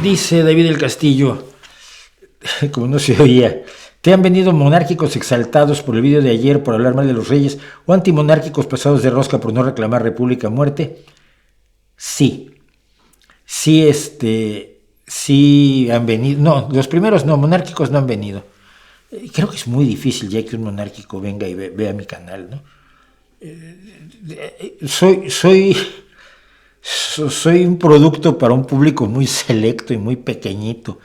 Dice David del Castillo, como no se oía, ¿te han venido monárquicos exaltados por el vídeo de ayer por hablar mal de los reyes o antimonárquicos pasados de rosca por no reclamar república a muerte? Sí. Sí han venido. No, los primeros no, monárquicos no han venido. Creo que es muy difícil ya que un monárquico venga y vea mi canal, ¿no? Soy un producto para un público muy selecto y muy pequeñito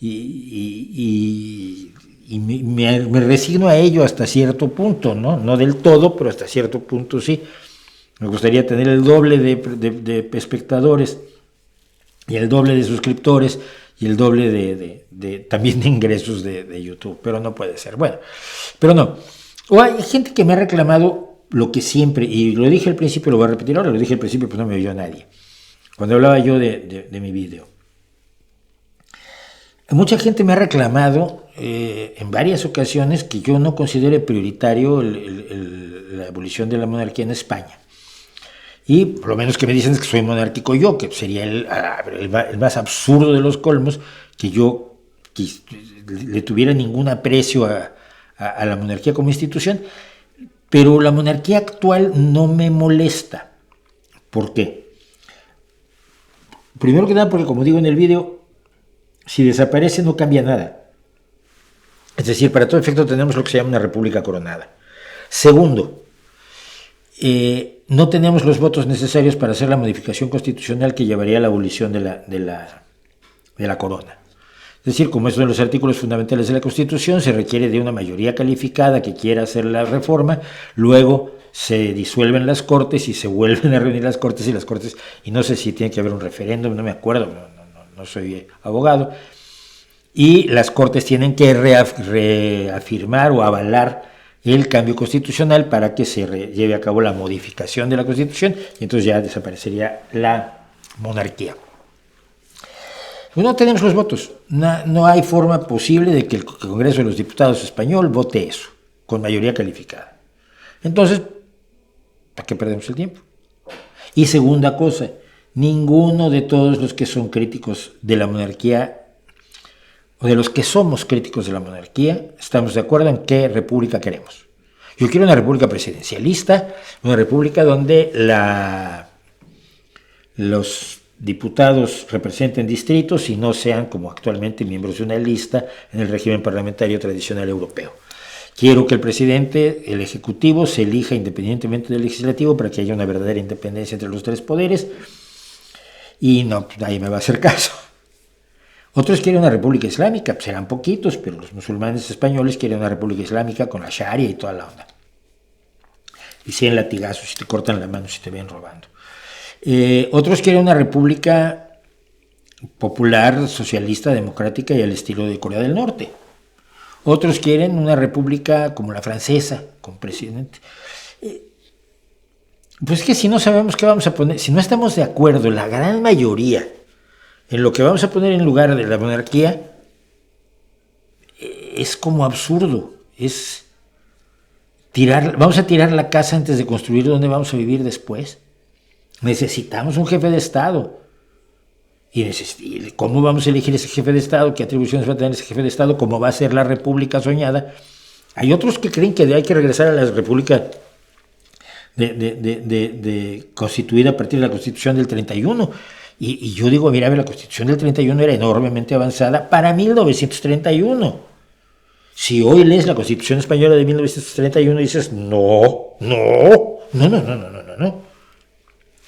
y me resigno a ello hasta cierto punto, ¿no? No del todo, pero hasta cierto punto sí. Me gustaría tener el doble de espectadores y el doble de suscriptores y el doble también de ingresos de YouTube, pero no puede ser. Bueno, pero no. O hay gente que me ha reclamado lo que siempre, y lo dije al principio, lo voy a repetir ahora, lo dije al principio, pues no me oyó nadie, cuando hablaba yo de mi video. Mucha gente me ha reclamado en varias ocasiones que yo no considere prioritario la abolición de la monarquía en España. Y por lo menos que me dicen es que soy monárquico yo, que sería el más absurdo de los colmos, que yo le tuviera ningún aprecio a la monarquía como institución. Pero la monarquía actual no me molesta. ¿Por qué? Primero que nada, porque como digo en el vídeo, si desaparece no cambia nada. Es decir, para todo efecto tenemos lo que se llama una república coronada. Segundo, no tenemos los votos necesarios para hacer la modificación constitucional que llevaría a la abolición de la corona. Es decir, como es uno de los artículos fundamentales de la Constitución, se requiere de una mayoría calificada que quiera hacer la reforma, luego se disuelven las Cortes y se vuelven a reunir las Cortes y no sé si tiene que haber un referéndum, no me acuerdo, no soy abogado, y las Cortes tienen que reafirmar o avalar el cambio constitucional para que se lleve a cabo la modificación de la Constitución y entonces ya desaparecería la monarquía. No tenemos los votos, no hay forma posible de que el Congreso de los Diputados español vote eso, con mayoría calificada. Entonces, ¿para qué perdemos el tiempo? Y segunda cosa, ninguno de todos los que son críticos de la monarquía, o de los que somos críticos de la monarquía, estamos de acuerdo en qué república queremos. Yo quiero una república presidencialista, una república donde los diputados representen distritos y no sean, como actualmente, miembros de una lista en el régimen parlamentario tradicional europeo. Quiero que el presidente, el ejecutivo, se elija independientemente del legislativo para que haya una verdadera independencia entre los tres poderes y no, nadie me va a hacer caso. Otros quieren una república islámica, serán poquitos, pero los musulmanes españoles quieren una república islámica con la sharia y toda la onda. Y 100 latigazos si te cortan la mano, si te ven robando. Otros quieren una república popular, socialista, democrática y al estilo de Corea del Norte. Otros quieren una república como la francesa, con presidente. Pues es que si no sabemos qué vamos a poner, si no estamos de acuerdo, la gran mayoría, en lo que vamos a poner en lugar de la monarquía, es como absurdo. Es vamos a tirar la casa antes de construir donde vamos a vivir después. Necesitamos un jefe de Estado. ¿Y cómo vamos a elegir ese jefe de Estado? ¿Qué atribuciones va a tener ese jefe de Estado? ¿Cómo va a ser la república soñada? Hay otros que creen que hay que regresar a la república constituida a partir de la Constitución del 31. Y yo digo, mira, la Constitución del 31 era enormemente avanzada para 1931. Si hoy lees la Constitución española de 1931 dices, no.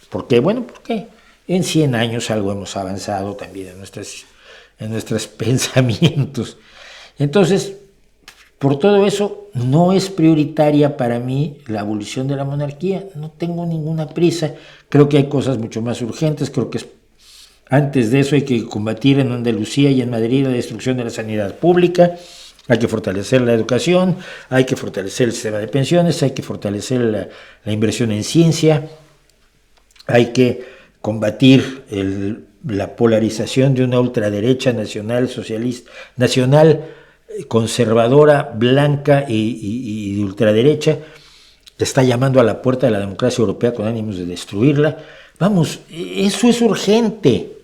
¿Por qué? Bueno, porque en 100 años algo hemos avanzado también en nuestros pensamientos. Entonces, por todo eso, no es prioritaria para mí la abolición de la monarquía. No tengo ninguna prisa. Creo que hay cosas mucho más urgentes. Creo que antes de eso hay que combatir en Andalucía y en Madrid la destrucción de la sanidad pública. Hay que fortalecer la educación, hay que fortalecer el sistema de pensiones, hay que fortalecer la inversión en ciencia. Hay que combatir la polarización de una ultraderecha nacional, socialista, nacional, conservadora, blanca y de ultraderecha, que está llamando a la puerta de la democracia europea con ánimos de destruirla. Vamos, eso es urgente.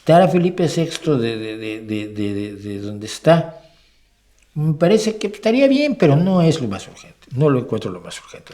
quitar a Felipe VI de donde está, me parece que estaría bien, pero no es lo más urgente. No lo encuentro lo más urgente.